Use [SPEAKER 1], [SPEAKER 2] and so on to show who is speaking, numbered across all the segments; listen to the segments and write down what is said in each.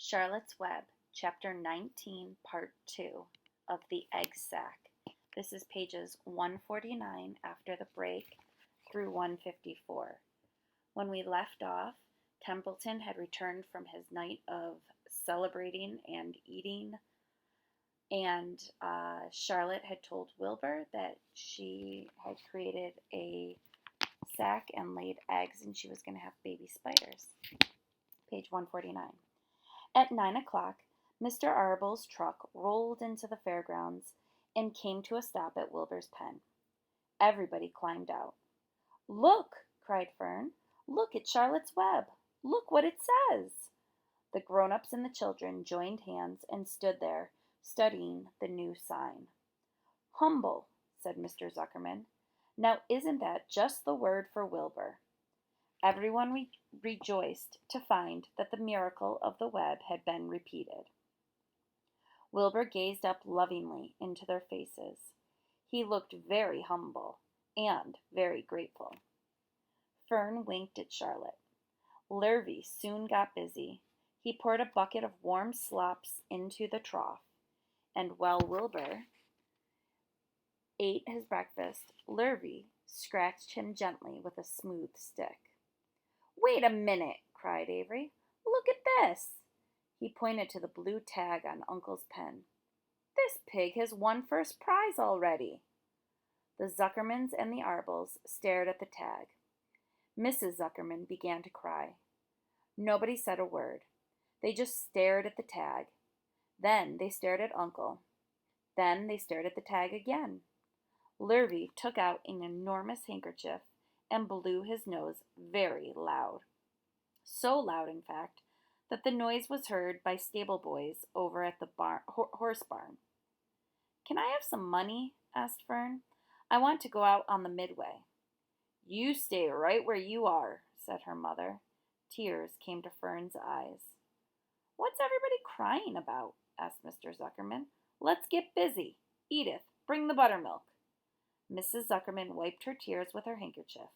[SPEAKER 1] Charlotte's Web, Chapter 19, Part 2 of The Egg Sack. This is pages 149 after the break through 154. When we left off, Templeton had returned from his night of celebrating and eating, and Charlotte had told Wilbur that she had created a sack and laid eggs, and she was going to have baby spiders. Page 149. At 9 o'clock, Mr. Arbel's truck rolled into the fairgrounds and came to a stop at Wilbur's pen. Everybody climbed out. "Look!" cried Fern. "Look at Charlotte's Web! Look what it says!" The grown-ups and the children joined hands and stood there, studying the new sign. "Humble," said Mr. Zuckerman. "Now isn't that just the word for Wilbur?" Everyone rejoiced to find that the miracle of the web had been repeated. Wilbur gazed up lovingly into their faces. He looked very humble and very grateful. Fern winked at Charlotte. Lurvy soon got busy. He poured a bucket of warm slops into the trough, and while Wilbur ate his breakfast, Lurvy scratched him gently with a smooth stick. "Wait a minute!" cried Avery. "Look at this!" He pointed to the blue tag on Uncle's pen. "This pig has won first prize already." The Zuckermans and the Arbels stared at the tag. Mrs. Zuckerman began to cry. Nobody said a word. They just stared at the tag. Then they stared at Uncle. Then they stared at the tag again. Lurvy took out an enormous handkerchief and blew his nose very loud. So loud, in fact, that the noise was heard by stable boys over at the horse barn. "Can I have some money?" asked Fern. "I want to go out on the midway." "You stay right where you are," said her mother. Tears came to Fern's eyes. "What's everybody crying about?" asked Mr. Zuckerman. "Let's get busy. Edith, bring the buttermilk." Mrs. Zuckerman wiped her tears with her handkerchief.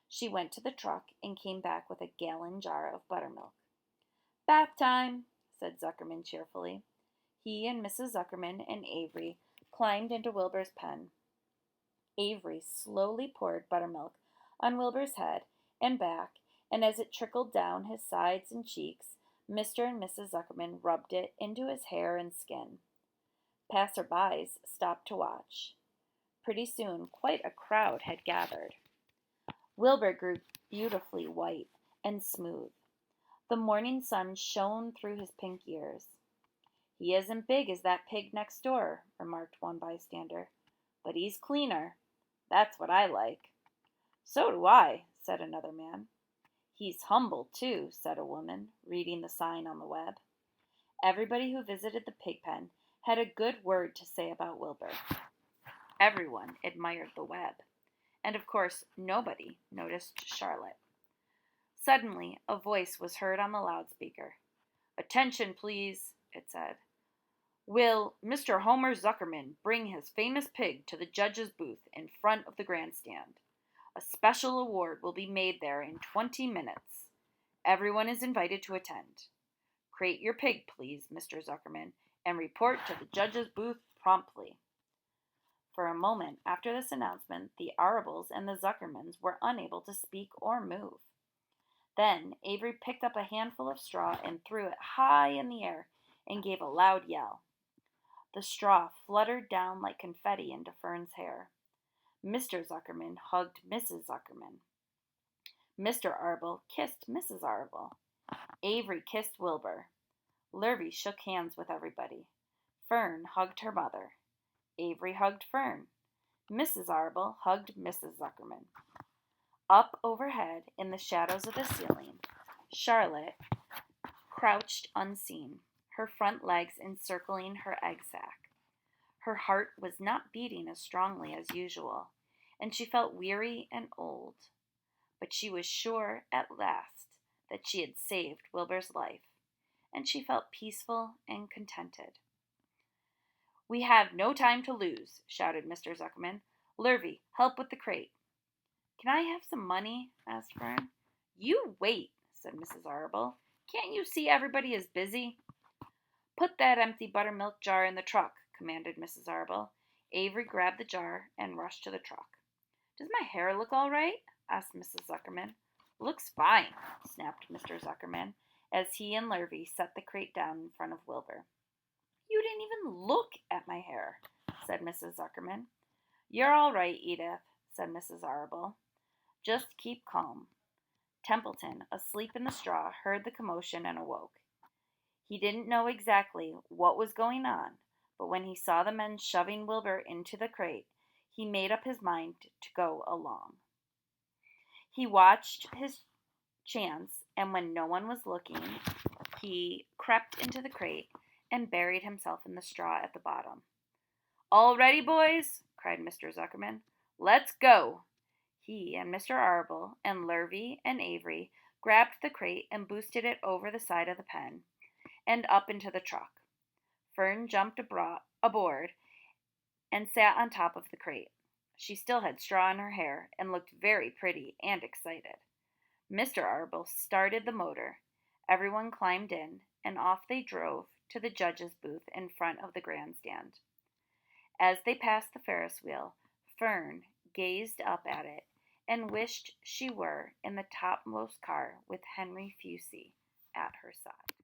[SPEAKER 1] She went to the truck and came back with a gallon jar of buttermilk. "Bath time," said Zuckerman cheerfully. He and Mrs. Zuckerman and Avery climbed into Wilbur's pen. Avery slowly poured buttermilk on Wilbur's head and back, and as it trickled down his sides and cheeks, Mr. and Mrs. Zuckerman rubbed it into his hair and skin. Passers-by stopped to watch. Pretty soon, quite a crowd had gathered. Wilbur grew beautifully white and smooth. The morning sun shone through his pink ears. "He isn't big as that pig next door," remarked one bystander, "but he's cleaner. That's what I like." "So do I," said another man. "He's humble, too," said a woman, reading the sign on the web. Everybody who visited the pig pen had a good word to say about Wilbur. Everyone admired the web, and of course nobody noticed Charlotte. Suddenly a voice was heard on the loudspeaker. "Attention, please," it said. "Will Mr. Homer Zuckerman bring his famous pig to the judge's booth in front of the grandstand? A special award will be made there in 20 minutes. Everyone is invited to attend. Crate your pig, please, Mr. Zuckerman, and report to the judge's booth promptly." For a moment after this announcement, the Arbels and the Zuckermans were unable to speak or move. Then Avery picked up a handful of straw and threw it high in the air and gave a loud yell. The straw fluttered down like confetti into Fern's hair. Mr. Zuckerman hugged Mrs. Zuckerman. Mr. Arbel kissed Mrs. Arbel. Avery kissed Wilbur. Lurvy shook hands with everybody. Fern hugged her mother. Avery hugged Fern. Mrs. Arbel hugged Mrs. Zuckerman. Up overhead, in the shadows of the ceiling, Charlotte crouched unseen, her front legs encircling her egg sack. Her heart was not beating as strongly as usual, and she felt weary and old. But she was sure at last that she had saved Wilbur's life, and she felt peaceful and contented. "We have no time to lose," shouted Mr. Zuckerman. "Lurvy, help with the crate." "Can I have some money?" asked Fern. "You wait," said Mrs. Arbel. "Can't you see everybody is busy?" Put that empty buttermilk jar in the truck, commanded Mrs. Arble. Avery grabbed the jar and rushed to the truck. Does my hair look all right? Asked Mrs. Zuckerman. Looks fine, snapped Mr. Zuckerman, as he and Lurvy set the crate down in front of Wilbur. You didn't even look at my hair, said Mrs. Zuckerman. You're all right, Edith, said Mrs. Arable. Just keep calm. Templeton, asleep in the straw, heard the commotion and awoke. He didn't know exactly what was going on, but when he saw the men shoving Wilbur into the crate, he made up his mind to go along. He watched his chance, and when no one was looking, he crept into the crate and buried himself in the straw at the bottom. All ready, boys? Cried Mr. Zuckerman. Let's go! He and Mr. Arble and Lurvy and Avery grabbed the crate and boosted it over the side of the pen and up into the truck. Fern jumped aboard and sat on top of the crate. She still had straw in her hair and looked very pretty and excited. Mr. Arble started the motor. Everyone climbed in, and off they drove to the judge's booth in front of the grandstand. As they passed the Ferris wheel, Fern gazed up at it and wished she were in the topmost car with Henry Fusey at her side.